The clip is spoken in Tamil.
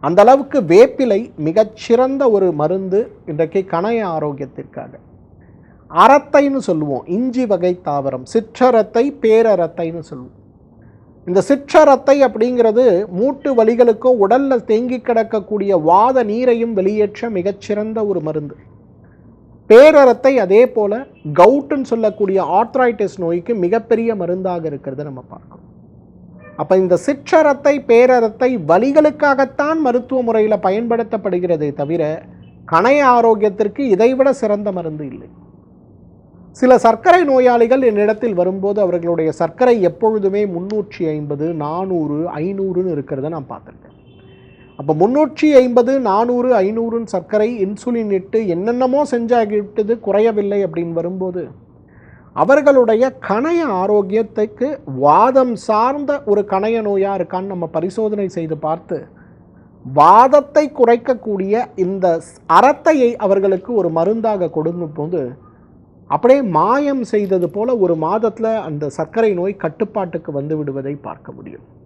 அந்த அளவுக்கு வேப்பிலை மிகச்சிறந்த ஒரு மருந்து இன்றைக்கு கணைய ஆரோக்கியத்திற்காக. அரத்தைன்னு சொல்லுவோம், இஞ்சி வகை தாவரம், சிற்றரத்தை பேரரத்தைன்னு சொல்லுவோம். இந்த சிற்றரத்தை அப்படிங்கிறது மூட்டு வலிகளுக்கோ உடல்ல தேங்கி கிடக்கக்கூடிய வாத நீரையும் வெளியேற்ற மிகச்சிறந்த ஒரு மருந்து. பேரரத்தை அதே போல கவுட்டுன்னு சொல்லக்கூடிய ஆர்த்ரைட்டிஸ் நோய்க்கு மிகப்பெரிய மருந்தாக இருக்கிறத நம்ம பார்க்கணும். அப்போ இந்த சிற்றரத்தை பேரரத்தை வலிகளுக்காகத்தான் மருத்துவ முறையில் பயன்படுத்தப்படுகிறதே தவிர கணைய ஆரோக்கியத்திற்கு இதைவிட சிறந்த மருந்து இல்லை. சில சர்க்கரை நோயாளிகள் என்னிடத்தில் வரும்போது அவர்களுடைய சர்க்கரை எப்பொழுதுமே 350, 400, 500ன்னு இருக்கிறத நான் பார்த்துருக்கேன். அப்போ 350, 400, 500 சர்க்கரை இன்சுலின் இட்டு என்னென்னமோ செஞ்சாகிவிட்டது, குறையவில்லை அப்படின்னு வரும்போது அவர்களுடைய கணைய ஆரோக்கியத்துக்கு வாதம் சார்ந்த ஒரு கணைய நோயாக இருக்கான்னு நம்ம பரிசோதனை செய்து பார்த்து வாதத்தை குறைக்கக்கூடிய இந்த அரத்தையை அவர்களுக்கு ஒரு மருந்தாக கொடுக்கும் போது அப்படியே மாயம் செய்தது போல ஒரு மாதத்தில் அந்த சர்க்கரை நோய் கட்டுப்பாட்டுக்கு வந்து விடுவதை பார்க்க முடியும்.